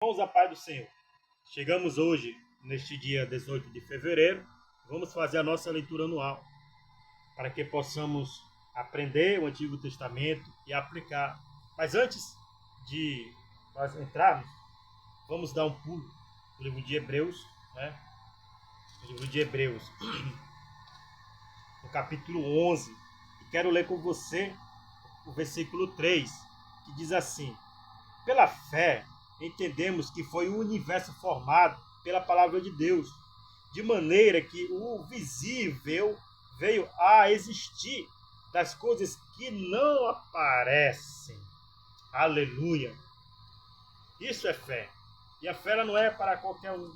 Irmãos, a paz do Senhor. Chegamos hoje, neste dia 18 de fevereiro, vamos fazer a nossa leitura anual, para que possamos aprender o Antigo Testamento e aplicar. Mas antes de nós entrarmos, vamos dar um pulo no livro de Hebreus, né? No livro de Hebreus, no capítulo 11, e quero ler com você o versículo 3, que diz assim: pela fé, entendemos que foi o universo formado pela palavra de Deus, de maneira que o visível veio a existir das coisas que não aparecem. Aleluia! Isso é fé. E a fé ela não é para qualquer um.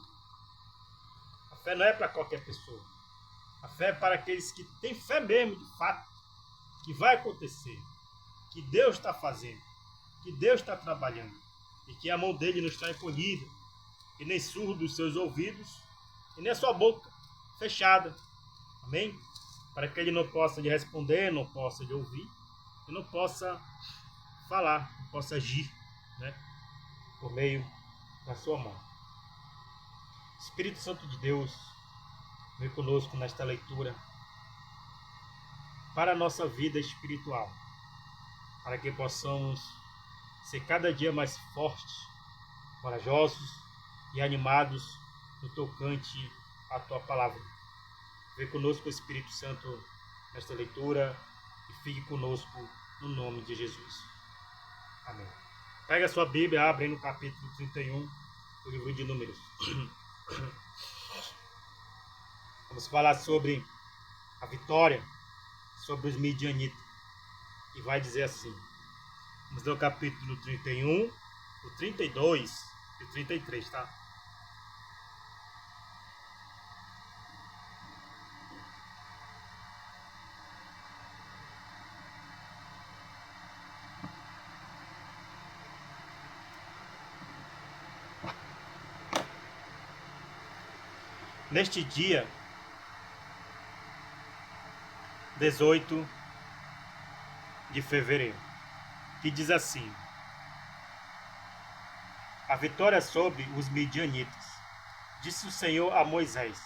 A fé não é para qualquer pessoa. A fé é para aqueles que têm fé mesmo, de fato, que vai acontecer, que Deus está fazendo, que Deus está trabalhando, e que a mão dele não está encolhida, e nem surdo os seus ouvidos, e nem a sua boca fechada. Amém? Para que ele não possa lhe responder, não possa lhe ouvir, e não possa falar, não possa agir, né? Por meio da sua mão. Espírito Santo de Deus, vem conosco nesta leitura, para a nossa vida espiritual, para que possamos ser cada dia mais fortes, corajosos e animados no tocante à tua palavra. Vem conosco, Espírito Santo, nesta leitura e fique conosco no nome de Jesus. Amém. Pega a sua Bíblia, abre aí no capítulo 31 do livro de Números. Vamos falar sobre a vitória sobre os midianitas. E vai dizer assim. Vamos ler o capítulo 31, o 32 e o 33, tá? Neste dia 18 de fevereiro, que diz assim: a vitória sobre os midianitas. Disse o Senhor a Moisés: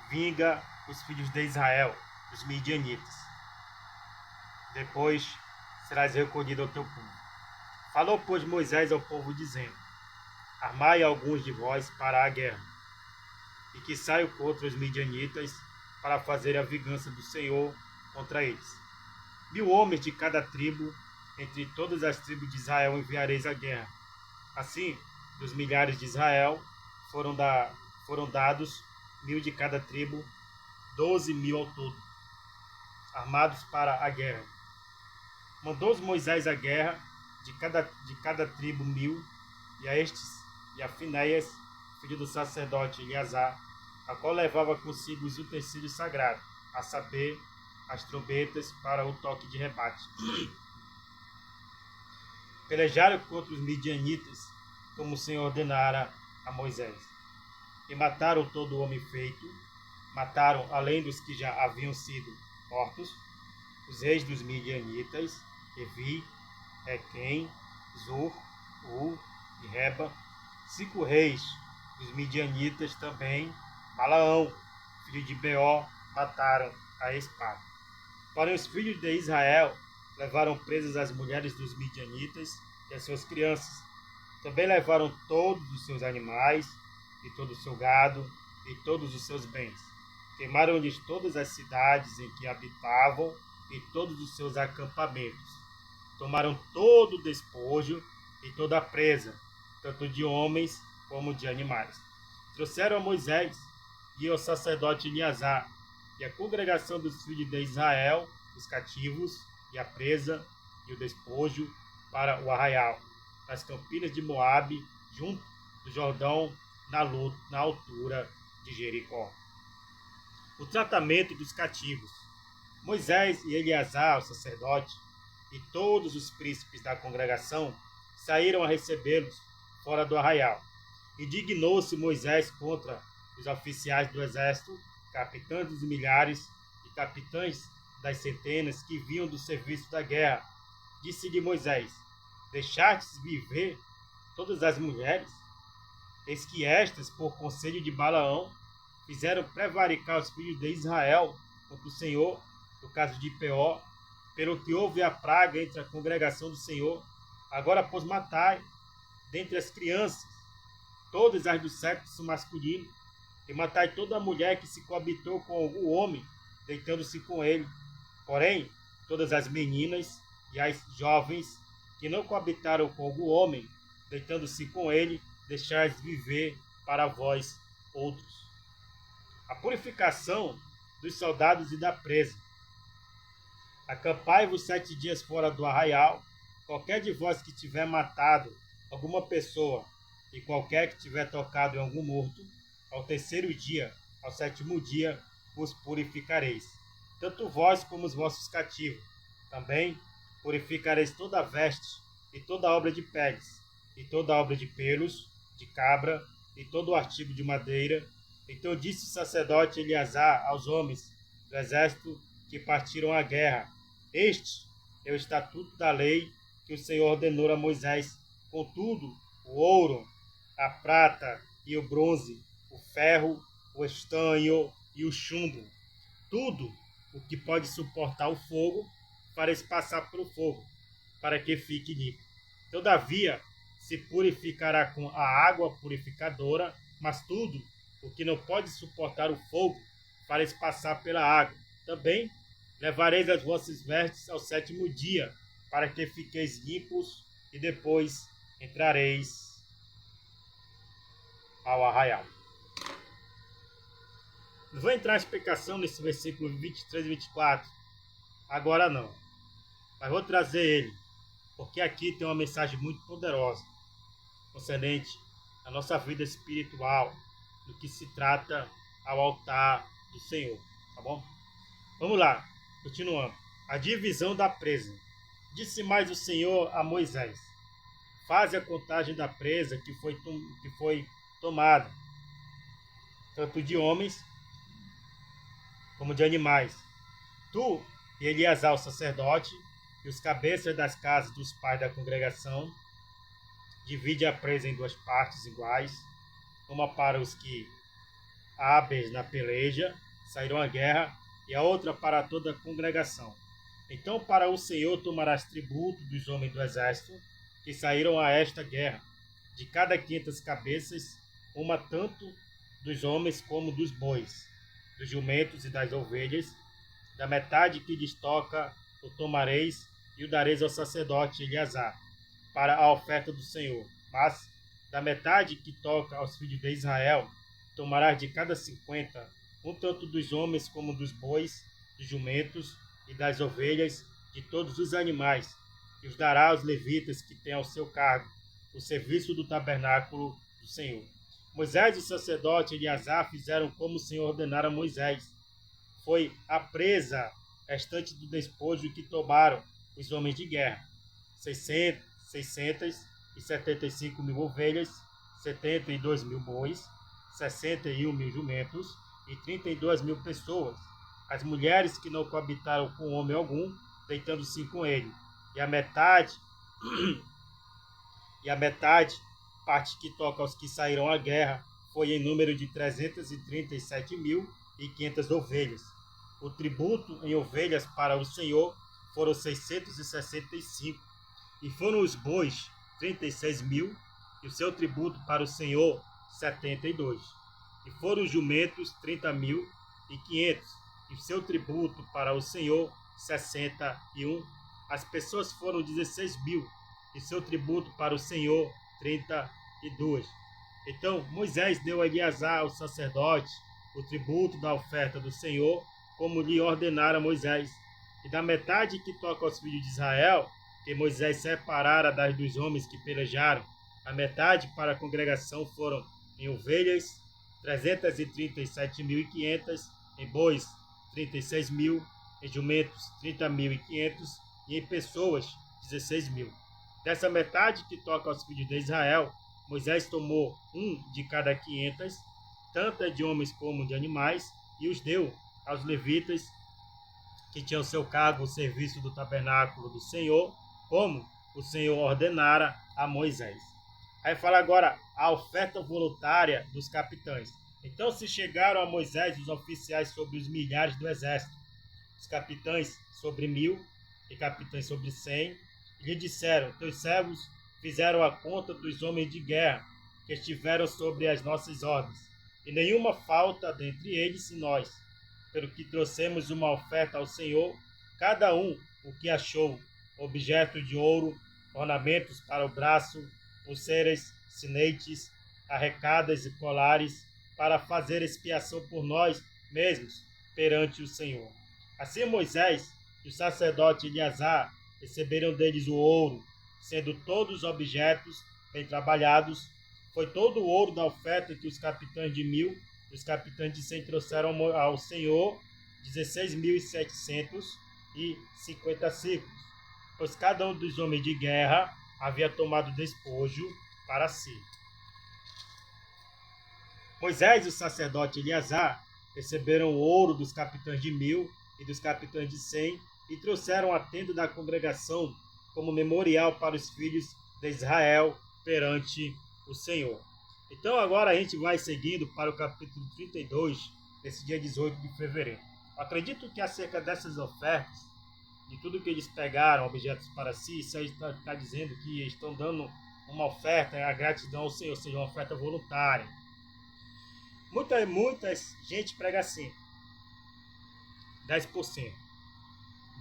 vinga os filhos de Israel, os midianitas. Depois serás recolhido ao teu povo. Falou, pois, Moisés ao povo, dizendo: armai alguns de vós para a guerra, e que saiam contra os midianitas para fazer a vingança do Senhor contra eles. 1000 homens de cada tribo, entre todas as tribos de Israel, enviareis à guerra. Assim, dos milhares de Israel foram dados 1000 de cada tribo, 12.000 ao todo, armados para a guerra. Mandou Moisés à guerra de cada tribo 1000, e a estes e a Finéias, filho do sacerdote Eleazar, a qual levava consigo os utensílios sagrados, a saber, as trombetas para o toque de rebate. Pelejaram contra os midianitas, como o Senhor ordenara a Moisés. E mataram todo o homem feito. Mataram, além dos que já haviam sido mortos, os reis dos midianitas, Evi, Requem, Zur, U e Reba. 5 reis dos midianitas também, Balaão, filho de Beó, mataram a espada. Porém, os filhos de Israel levaram presas as mulheres dos midianitas e as suas crianças. Também levaram todos os seus animais, e todo o seu gado, e todos os seus bens. Queimaram-lhes todas as cidades em que habitavam, e todos os seus acampamentos. Tomaram todo o despojo e toda a presa, tanto de homens como de animais. Trouxeram a Moisés e ao sacerdote Eleazar, e a congregação dos filhos de Israel, os cativos, e a presa, e o despojo, para o arraial, nas campinas de Moabe, junto do Jordão, na altura de Jericó. O tratamento dos cativos. Moisés e Eleazar, o sacerdote, e todos os príncipes da congregação saíram a recebê-los fora do arraial. Indignou-se Moisés contra os oficiais do exército, capitães dos milhares e capitães das centenas que vinham do serviço da guerra. Disse-lhe Moisés: deixastes viver todas as mulheres Eis que estas, por conselho de Balaão, fizeram prevaricar os filhos de Israel contra o Senhor, no caso de Peor, pelo que houve a praga entre a congregação do Senhor. Agora, pois, matai, dentre as crianças, todas as do sexo masculino, e matai toda a mulher que se coabitou com algum homem, deitando-se com ele. Porém, todas as meninas e as jovens que não coabitaram com algum homem, deitando-se com ele, deixais viver para vós outros. A purificação dos soldados e da presa. Acampai-vos 7 dias fora do arraial. Qualquer de vós que tiver matado alguma pessoa, e qualquer que tiver tocado em algum morto, ao 3º dia, ao 7º dia, vos purificareis, tanto vós como os vossos cativos. Também purificareis toda a veste, e toda a obra de peles, e toda a obra de pelos, de cabra, e todo o artigo de madeira. Então disse o sacerdote Eleazar aos homens do exército que partiram à guerra: Este é o estatuto da lei que o Senhor ordenou a Moisés. Contudo, o ouro, a prata e o bronze, o ferro, o estanho e o chumbo, tudo o que pode suportar o fogo, fareis passar pelo fogo, para que fique limpo. Todavia, se purificará com a água purificadora, mas tudo o que não pode suportar o fogo, fareis passar pela água. Também levareis as vossas vestes ao 7º dia, para que fiqueis limpos, e depois entrareis ao arraial. Não vou entrar em explicação nesse versículo 23 e 24, agora não, mas vou trazer ele, porque aqui tem uma mensagem muito poderosa concernente à nossa vida espiritual, no que se trata ao altar do Senhor, tá bom? Vamos lá, continuando. A divisão da presa. Disse mais o Senhor a Moisés: Faze a contagem da presa que foi tomada, tanto de homens como de animais. Tu e Eleazar, o sacerdote, e os cabeças das casas dos pais da congregação, divide a presa em 2 partes iguais, uma para os que hábeis na peleja saíram à guerra, e a outra para toda a congregação. Então para o Senhor tomarás tributo dos homens do exército que saíram a esta guerra, de cada 500 cabeças, uma tanto dos homens como dos bois, dos jumentos e das ovelhas. Da metade que lhes toca o tomareis e o dareis ao sacerdote Eleazar, para a oferta do Senhor. Mas da metade que toca aos filhos de Israel, tomarás de cada 50, um tanto dos homens como dos bois, dos jumentos e das ovelhas, de todos os animais, e os dará aos levitas que têm ao seu cargo o serviço do tabernáculo do Senhor. Moisés e o sacerdote Eleazar fizeram como o Senhor ordenara a Moisés. Foi a presa restante do despojo que tomaram os homens de guerra: 675 mil ovelhas, 72 mil bois, 61 mil jumentos e 32 mil pessoas, as mulheres que não coabitaram com homem algum, deitando-se com ele, e a metade, parte que toca aos que saíram à guerra, foi em número de 337.500 ovelhas. O tributo em ovelhas para o Senhor foram 665, e foram os bois 36 mil, e o seu tributo para o Senhor 72. E foram os jumentos 30.500, e o seu tributo para o Senhor 61. As pessoas foram 16 mil, e seu tributo para o Senhor 32. Então Moisés deu a Eleazar, o sacerdote, o tributo da oferta do Senhor, como lhe ordenara Moisés. E da metade que toca aos filhos de Israel, que Moisés separara das dos homens que pelejaram, a metade para a congregação foram em ovelhas 337.500, em bois 36 mil, em jumentos 30.500 e em pessoas 16 mil. Dessa metade que toca aos filhos de Israel, Moisés tomou um de cada 500, tanto de homens como de animais, e os deu aos levitas que tinham ao seu cargo o serviço do tabernáculo do Senhor, como o Senhor ordenara a Moisés. Aí fala agora a oferta voluntária dos capitães. Então se chegaram a Moisés os oficiais sobre os milhares do exército, os capitães sobre 1000 e capitães sobre 100, e lhe disseram: teus servos fizeram a conta dos homens de guerra que estiveram sobre as nossas ordens, e nenhuma falta dentre eles e nós, pelo que trouxemos uma oferta ao Senhor, cada um o que achou, objeto de ouro, ornamentos para o braço, pulseiras, sinetes, arrecadas e colares, para fazer expiação por nós mesmos perante o Senhor. Assim Moisés e o sacerdote Eleazar receberam deles o ouro, sendo todos os objetos bem trabalhados. Foi todo o ouro da oferta que os capitães de 1000 e os capitães de 100 trouxeram ao Senhor, 16.750 ciclos, pois cada um dos homens de guerra havia tomado despojo para si. Moisés e o sacerdote Eleazar receberam o ouro dos capitães de 1000 e dos capitães de 100 e trouxeram a tenda da congregação como memorial para os filhos de Israel perante o Senhor. Então agora a gente vai seguindo para o capítulo 32, nesse dia 18 de fevereiro. Acredito que acerca dessas ofertas, de tudo que eles pegaram, objetos para si, isso aí está dizendo que estão dando uma oferta, a gratidão ao Senhor, ou seja, uma oferta voluntária. Muita gente prega assim, 10%.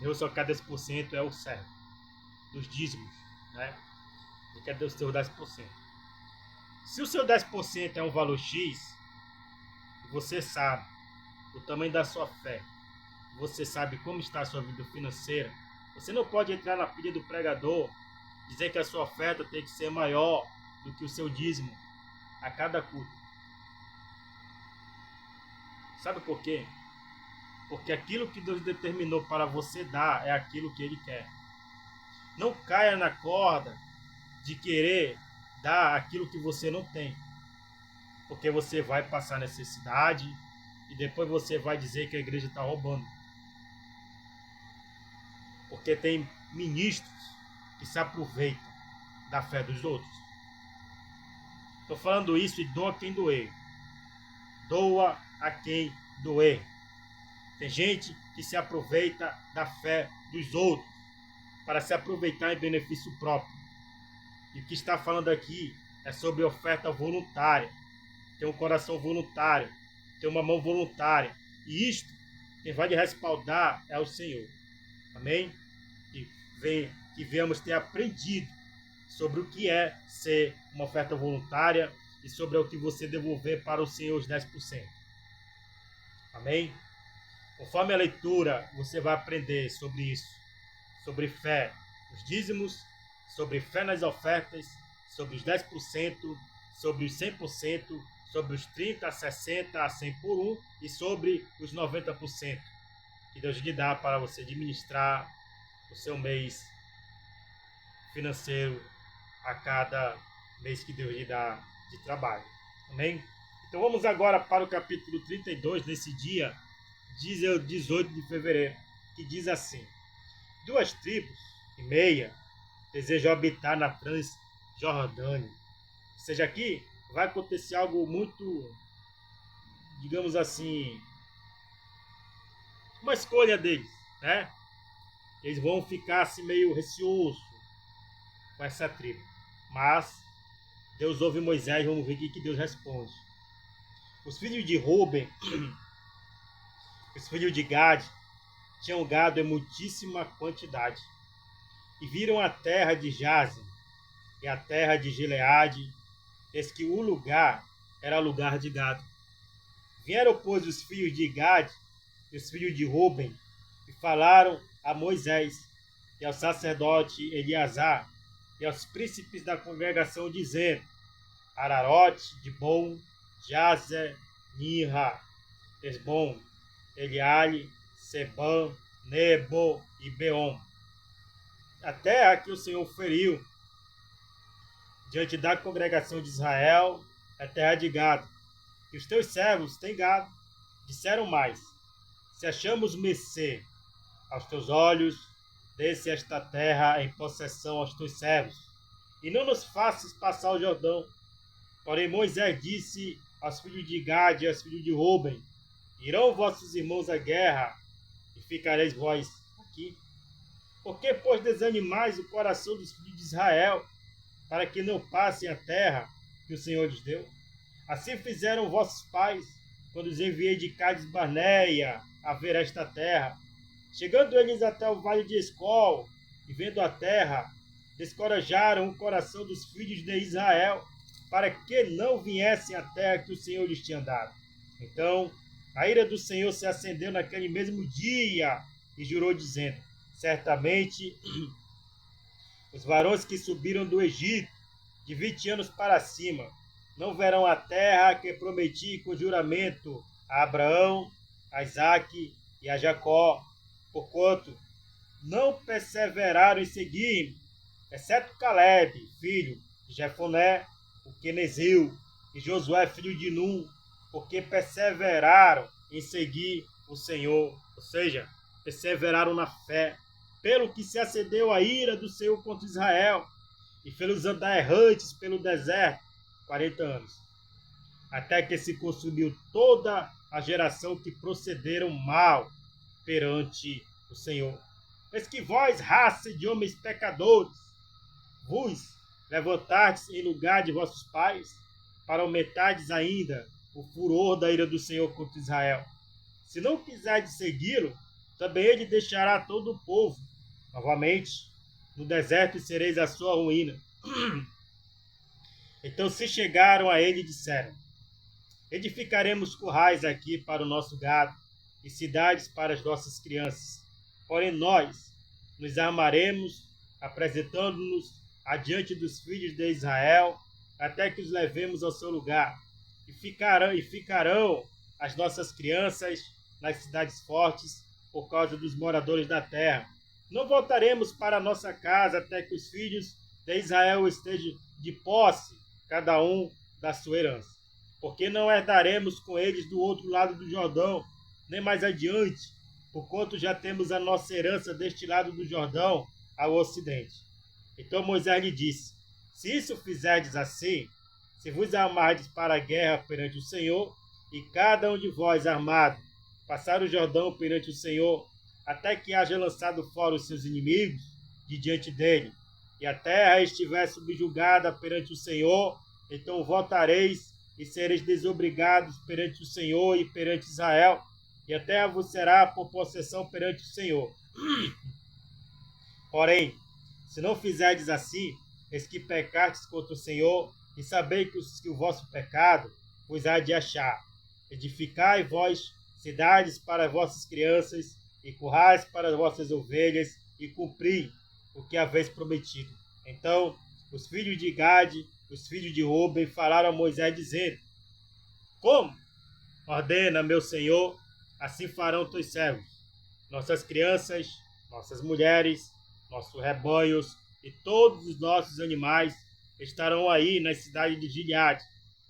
Deus só quer 10% é o certo, dos dízimos, né? Ele quer Deus ter os 10%. Se o seu 10% é um valor X, você sabe o tamanho da sua fé, você sabe como está a sua vida financeira, você não pode entrar na pilha do pregador, dizer que a sua oferta tem que ser maior do que o seu dízimo a cada culto. Sabe por quê? Porque aquilo que Deus determinou para você dar é aquilo que Ele quer. Não caia na corda de querer dar aquilo que você não tem. Porque você vai passar necessidade e depois você vai dizer que a igreja está roubando. Porque tem ministros que se aproveitam da fé dos outros. Estou falando isso e doa quem doer. Doa a quem doer. Tem gente que se aproveita da fé dos outros para se aproveitar em benefício próprio. E o que está falando aqui é sobre oferta voluntária. Ter um coração voluntário, ter uma mão voluntária. E isto, quem vai lhe respaldar é o Senhor. Amém? Que venhamos ter aprendido sobre o que é ser uma oferta voluntária e sobre o que você devolver para o Senhor os 10%. Amém? Conforme a leitura, você vai aprender sobre isso, sobre fé nos dízimos, sobre fé nas ofertas, sobre os 10%, sobre os 100%, sobre os 30%, 60%, a 100 por 1 e sobre os 90% que Deus lhe dá para você administrar o seu mês financeiro a cada mês que Deus lhe dá de trabalho. Amém? Então vamos agora para o capítulo 32, nesse dia 18 de fevereiro, que diz assim: 2,5 tribos desejam habitar na Transjordânia. Ou seja, aqui vai acontecer algo muito, digamos assim, uma escolha deles, né? Eles vão ficar assim meio receosos com essa tribo. Mas Deus ouve Moisés, vamos ver o que Deus responde. Os filhos de Ruben, os filhos de Gade, tinham gado em muitíssima quantidade. E viram a terra de Jazem e a terra de Gileade, eis que o lugar era lugar de gado. Vieram, pois, os filhos de Gade e os filhos de Ruben, e falaram a Moisés e ao sacerdote Eleazar e aos príncipes da congregação, dizendo: Ararote, Dibon, Jazer, Nirra, Esbom, Eliale, Sebam, Nebo e Beom. A terra que o Senhor feriu diante da congregação de Israel é terra de gado. E os teus servos têm gado. Disseram mais: se achamos mercê aos teus olhos, desse esta terra em possessão aos teus servos, e não nos faças passar o Jordão. Porém Moisés disse aos filhos de Gade e aos filhos de Ruben: irão vossos irmãos à guerra, e ficareis vós aqui. Por que, pois, desanimais o coração dos filhos de Israel, para que não passem a terra que o Senhor lhes deu? Assim fizeram vossos pais, quando os enviei de Cádiz Barneia a ver esta terra. Chegando eles até o vale de Escol, e vendo a terra, descorajaram o coração dos filhos de Israel, para que não viessem à terra que o Senhor lhes tinha dado. Então a ira do Senhor se acendeu naquele mesmo dia, e jurou, dizendo: certamente os varões que subiram do Egito, de 20 anos para cima, não verão a terra que prometi com juramento a Abraão, a Isaque e a Jacó, porquanto não perseveraram em seguir-me, exceto Caleb, filho de Jefoné, o quenezeu, e Josué, filho de Num, porque perseveraram em seguir o Senhor, ou seja, perseveraram na fé, pelo que se acendeu a ira do Senhor contra Israel, e fez-los andar errantes pelo deserto 40 anos, até que se consumiu toda a geração que procederam mal perante o Senhor. Mas que vós, raça de homens pecadores, vos levantastes em lugar de vossos pais, para aumentardes ainda o furor da ira do Senhor contra Israel. Se não quiserdes segui-lo, também ele deixará todo o povo novamente no deserto, e sereis a sua ruína. Então se chegaram a ele e disseram: edificaremos currais aqui para o nosso gado e cidades para as nossas crianças. Porém nós nos armaremos, apresentando-nos adiante dos filhos de Israel, até que os levemos ao seu lugar. E ficarão as nossas crianças nas cidades fortes, por causa dos moradores da terra. Não voltaremos para a nossa casa até que os filhos de Israel estejam de posse, cada um da sua herança. Porque não herdaremos com eles do outro lado do Jordão, nem mais adiante, porquanto já temos a nossa herança deste lado do Jordão, ao ocidente. Então Moisés lhe disse: se isso fizerdes assim, se vos armardes para a guerra perante o Senhor, e cada um de vós armado passar o Jordão perante o Senhor, até que haja lançado fora os seus inimigos de diante dele, e a terra estiver subjugada perante o Senhor, então voltareis e sereis desobrigados perante o Senhor e perante Israel, e a terra vos será por possessão perante o Senhor. Porém, se não fizerdes assim, eis que pecastes contra o Senhor, e sabei que o vosso pecado vos há de achar. Edificai vós cidades para vossas crianças, e currais para as vossas ovelhas, e cumpri o que haveis prometido. Então os filhos de Gade, os filhos de Ruben, falaram a Moisés, dizendo: como ordena meu Senhor, assim farão teus servos. Nossas crianças, nossas mulheres, nossos rebanhos e todos os nossos animais estarão aí na cidade de Gileade.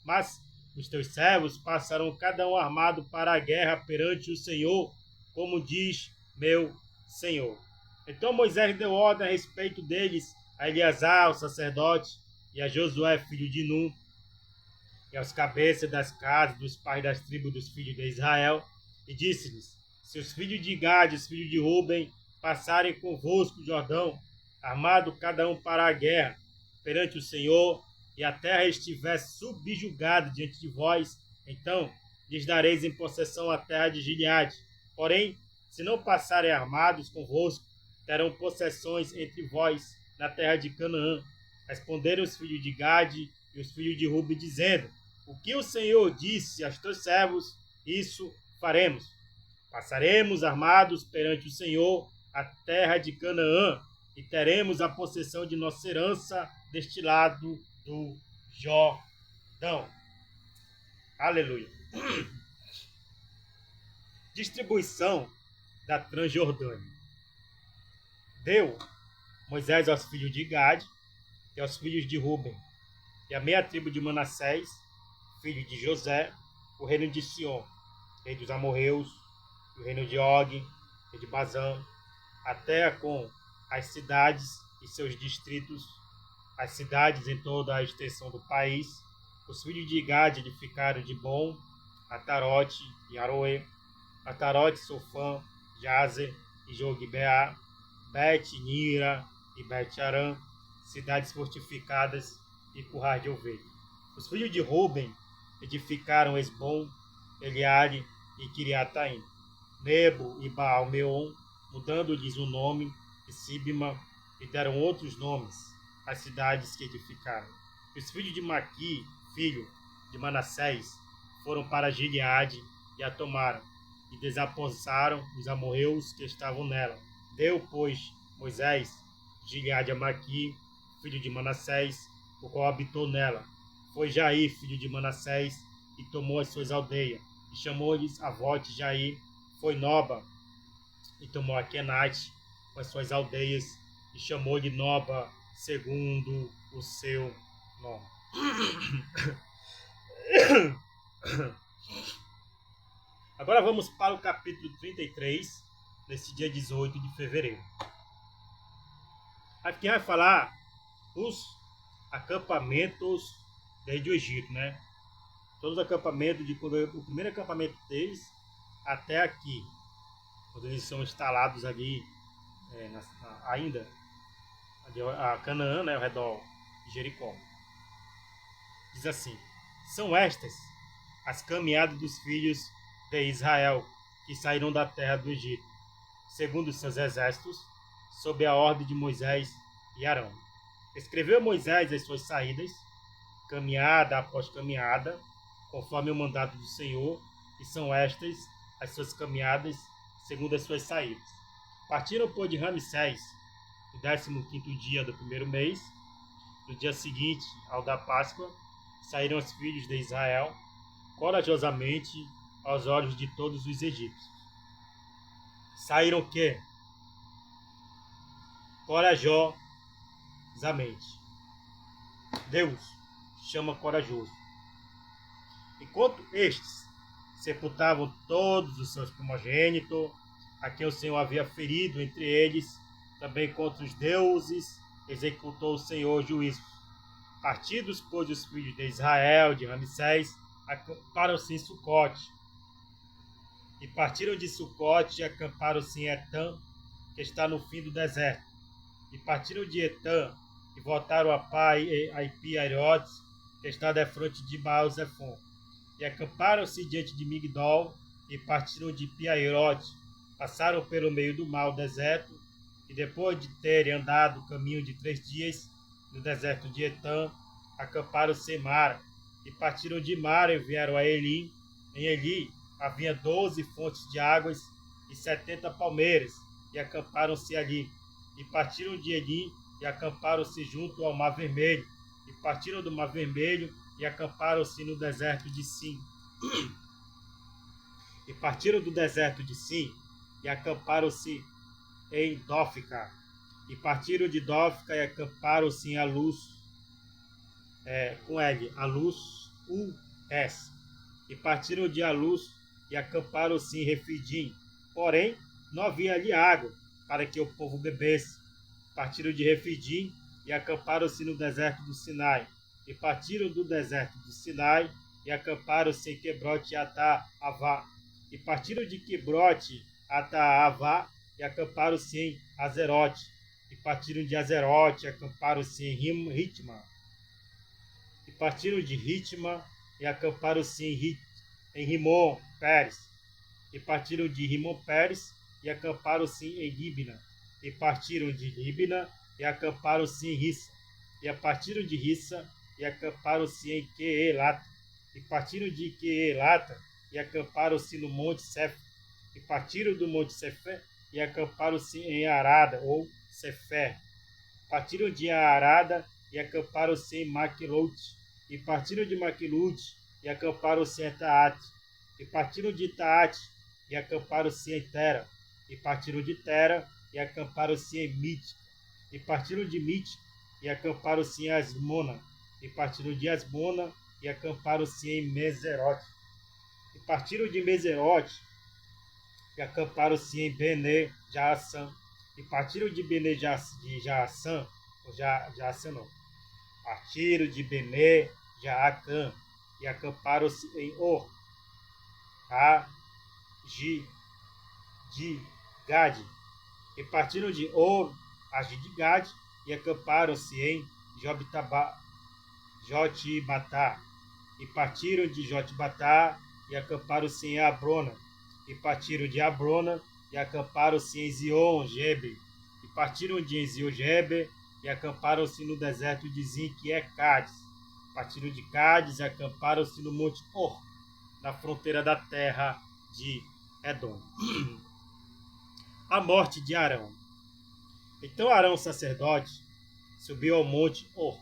Mas os teus servos passarão cada um armado para a guerra perante o Senhor, como diz meu Senhor. Então Moisés deu ordem a respeito deles a Eleazar, o sacerdote, e a Josué, filho de Num, e aos cabeças das casas dos pais das tribos dos filhos de Israel, e disse-lhes: se os filhos de Gade e os filhos de Ruben passarem convosco o Jordão, armado cada um para a guerra perante o Senhor, e a terra estiver subjugada diante de vós, então lhes dareis em possessão a terra de Gileade. Porém, se não passarem armados convosco, terão possessões entre vós na terra de Canaã. Responderam os filhos de Gade e os filhos de Ruben, dizendo: o que o Senhor disse aos teus servos, isso faremos. Passaremos armados perante o Senhor a terra de Canaã, e teremos a possessão de nossa herança deste lado do Jordão. Aleluia. Distribuição da Transjordânia. Deu Moisés aos filhos de Gade e aos filhos de Ruben, e a meia tribo de Manassés, filho de José, o reino de Sion, rei dos amorreus, o reino de Og, rei de Bazã, a terra com as cidades e seus distritos, as cidades em toda a extensão do país. Os filhos de Gade edificaram Dibon, Atarote e Aroê, Atarote, Sofã, Jazer e Jogbeá, Bet-Nira e Bet-Arã, cidades fortificadas e currais de ovelha. Os filhos de Ruben edificaram Esbom, Eliade e Kiriataim, Nebo e Baal-Meon, mudando-lhes o nome, e Sibma, e deram outros nomes às cidades que edificaram. Os filhos de Maqui, filho de Manassés, foram para Gileade e a tomaram, e desaponsaram os amorreus que estavam nela. Deu, pois, Moisés Gileade a Maqui, filho de Manassés, o qual habitou nela. Foi Jair, filho de Manassés, e tomou as suas aldeias, e chamou-lhes Avote Jair. Foi Noba, e tomou a Kenate com as suas aldeias, e chamou-lhe Noba, segundo o seu nome. Agora vamos para o capítulo 33, nesse dia 18 de fevereiro. Aqui vai falar os acampamentos desde o Egito, né? Todos os acampamentos, o primeiro acampamento deles até aqui, quando eles são instalados ali, ainda, ali a Canaã, né, ao redor de Jericó. Diz assim: são estas as caminhadas dos filhos de Israel, que saíram da terra do Egito, segundo os seus exércitos, sob a ordem de Moisés e Arão. Escreveu Moisés as suas saídas, caminhada após caminhada, conforme o mandato do Senhor, e são estas as suas caminhadas, segundo as suas saídas. Partiram, pois, de Ramsés, no 15º dia do primeiro mês, no dia seguinte ao da Páscoa, saíram os filhos de Israel, corajosamente aos olhos de todos os egípcios. Saíram o quê? Corajosamente. Deus chama corajoso. Enquanto estes sepultavam todos os seus primogênitos, a quem o Senhor havia ferido entre eles, também contra os deuses, executou o Senhor juízos. Partidos, pois, os filhos de Israel, de Ramsés, acamparam-se em Sucote. E partiram de Sucote e acamparam-se em Etã, que está no fim do deserto. E partiram de Etã e voltaram a Pi-Hahirote, que está defronte de Baal-Zephon. E acamparam-se diante de Migdol, e partiram de Pi-Hahirote, passaram pelo meio do mar, o deserto, e depois de terem andado o caminho de 3 dias, no deserto de Etã, acamparam-se em Mara, e partiram de Mara e vieram a Elim. Em Eli havia 12 fontes de águas e 70 palmeiras, e acamparam-se ali. E partiram de Elim e acamparam-se junto ao Mar Vermelho, e partiram do Mar Vermelho e acamparam-se no deserto de Sim. E partiram do deserto de Sim e acamparam-se em Dófica. E partiram de Dófica e acamparam-se em Alus, com L, Alus, U-S. E partiram de Alus e acamparam-se em Refidim. Porém, não havia ali água para que o povo bebesse. Partiram de Refidim e acamparam-se no deserto do Sinai. E partiram do deserto do Sinai e acamparam-se em Quebrote e Ata-Avá. E partiram de Quebrote Ata-Avá e acamparam-se em Azerote. E partiram de Azerote e acamparam-se em Ritma. E partiram de Ritma e acamparam-se em Rimon Pérez. E partiram de Rimon Pérez e acamparam-se em Libna. E partiram de Libna e acamparam-se em Rissa. E partiram de Rissa e acamparam-se em Queelata. E partiram de Queelata e acamparam-se no Monte Sefer. E partiram do Monte Sefer e acamparam-se em Arada, ou Sefer. Partiram de Arada e acamparam-se em Maquilute. E partiram de Maquilute e acamparam-se em Taate. E partiram de Taate e acamparam-se em Tera. E partiram de Tera e acamparam-se em Mítica. E partiram de Mítica e acamparam-se em Asmona. E partiram de Asmona e acamparam-se em Meserote. E partiram de Meserote e acamparam-se em Bene Jaaçã. E partiram de Bene Jaaçã, ou Jaaçã não. Partiram de Bené Jaacã e acamparam-se em Or, de Gade. E partiram de Or a Gade e acamparam-se em Jotbatá. E partiram de Jotbatá e acamparam-se em Abrona. E partiram de Abrona e acamparam-se em Zion-Geber. E partiram de Zion-Geber e acamparam-se no deserto de Zin, que é Cádiz. Partiram de Cádiz e acamparam-se no monte Or, na fronteira da terra de Edom. A morte de Arão. Então Arão, sacerdote, subiu ao monte Or,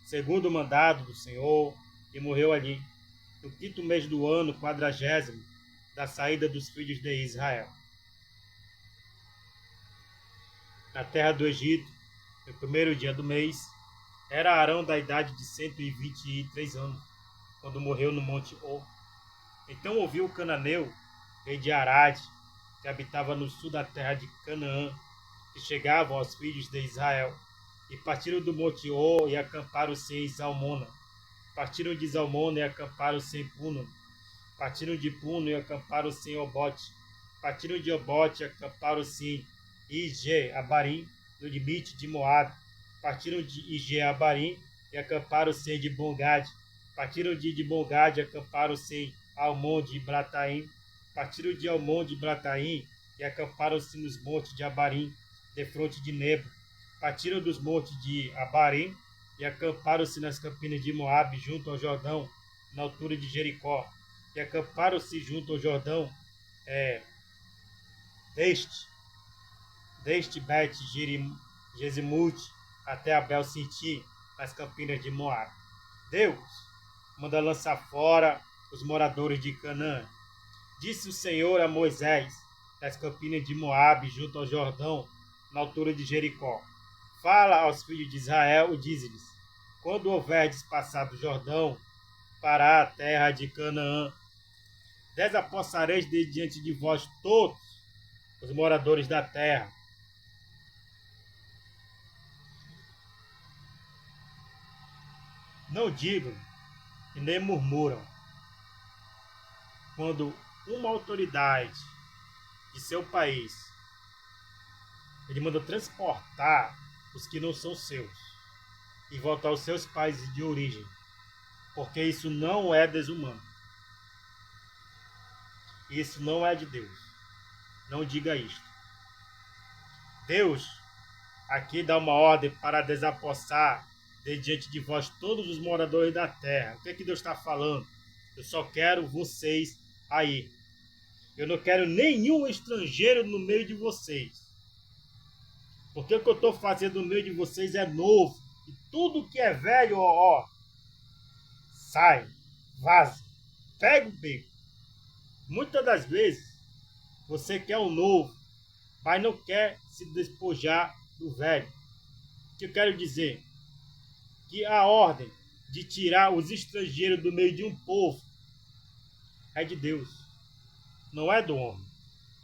segundo o mandado do Senhor, e morreu ali, no 5º mês do ano 40º da saída dos filhos de Israel. Na terra do Egito, no 1º dia do mês, era Arão da idade de 123 anos, quando morreu no monte Or. Então ouviu o cananeu, rei de Arade, que habitava no sul da terra de Canaã, que chegavam aos filhos de Israel, e partiram do monte Or e acamparam-se em Zalmona. Partiram de Zalmona e acamparam-se em Puno. Partiram de Puno e acamparam-se em Obote. Partiram de Obote e acamparam-se em Ije-Abarim, no limite de Moabe. Partiram de Ije-Abarim e acamparam-se em Dibongade. Partiram de Dibongade e acamparam-se em Almon de Brataim. Partiram de Almon de Brataim e acamparam-se nos montes de Abarim, defronte de Nebo. Partiram dos montes de Abarim e acamparam-se nas campinas de Moabe, junto ao Jordão, na altura de Jericó. E acamparam-se junto ao Jordão, desde Bet-Gesimute até Abel-Sinti, nas campinas de Moabe. Deus manda lançar fora os moradores de Canaã. Disse o Senhor a Moisés, nas campinas de Moabe, junto ao Jordão, na altura de Jericó: fala aos filhos de Israel e dize-lhes: quando houverdes passado o Jordão para a terra de Canaã, desapossareis de diante de vós todos os moradores da terra. Não digam e nem murmuram quando uma autoridade de seu país ele manda transportar os que não são seus e voltar aos seus países de origem, porque isso não é desumano. Isso não é de Deus. Não diga isto. Deus aqui dá uma ordem para desapossar de diante de vós todos os moradores da terra. O que é que Deus está falando? Eu só quero vocês aí. Eu não quero nenhum estrangeiro no meio de vocês. Porque o que eu estou fazendo no meio de vocês é novo. E tudo que é velho, sai, vaza, pega o beco. Muitas das vezes, você quer o novo, mas não quer se despojar do velho. O que eu quero dizer? Que a ordem de tirar os estrangeiros do meio de um povo é de Deus, não é do homem,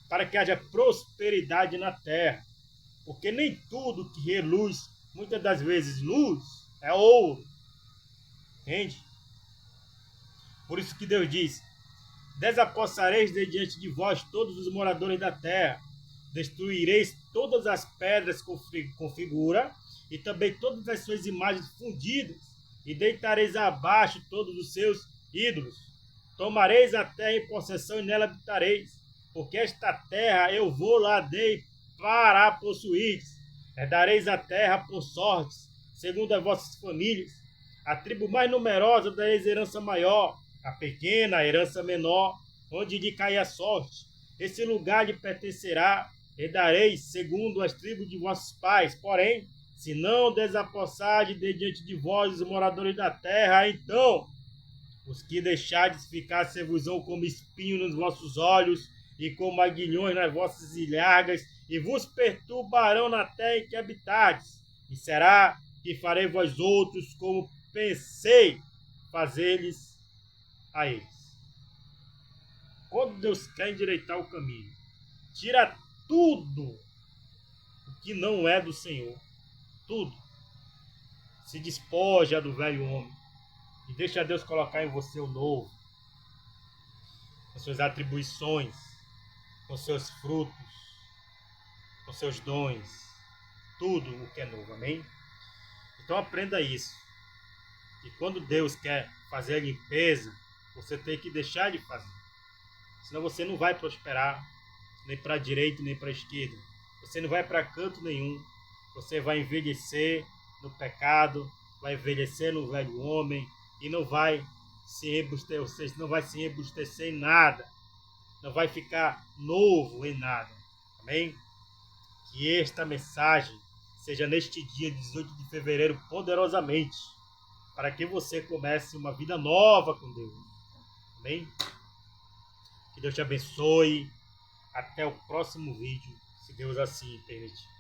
para que haja prosperidade na terra. Porque nem tudo que reluz, muitas das vezes luz, é ouro. Entende? Por isso que Deus diz: desapossareis de diante de vós todos os moradores da terra, destruireis todas as pedras com figura, e também todas as suas imagens fundidas, e deitareis abaixo todos os seus ídolos. Tomareis a terra em possessão e nela habitareis, porque esta terra eu vou lá dei para possuir. Herdareis a terra por sortes, segundo as vossas famílias. A tribo mais numerosa dareis herança maior, a pequena a herança menor, onde lhe cair a sorte. Esse lugar lhe pertencerá, herdareis segundo as tribos de vossos pais. Porém, se não desapossardes de diante de vós os moradores da terra, então os que deixardes ficar se-vos-ão como espinho nos vossos olhos e como aguilhões nas vossas ilhargas, e vos perturbarão na terra em que habitardes. E será que farei vós outros como pensei fazer-lhes a eles. Quando Deus quer endireitar o caminho, tira tudo o que não é do Senhor. Tudo. Se despoja do velho homem e deixa Deus colocar em você o novo, com suas atribuições, com seus frutos, com seus dons, tudo o que é novo, amém? Então aprenda isso. E quando Deus quer fazer a limpeza, você tem que deixar de fazer. Senão você não vai prosperar, nem para a direita, nem para a esquerda. Você não vai para canto nenhum. Você vai envelhecer no pecado, vai envelhecer no velho homem e não vai se embustecer, ou seja, não vai se embustecer em nada. Não vai ficar novo em nada. Amém? Que esta mensagem seja neste dia 18 de fevereiro poderosamente, para que você comece uma vida nova com Deus. Amém? Que Deus te abençoe. Até o próximo vídeo, se Deus assim permitir.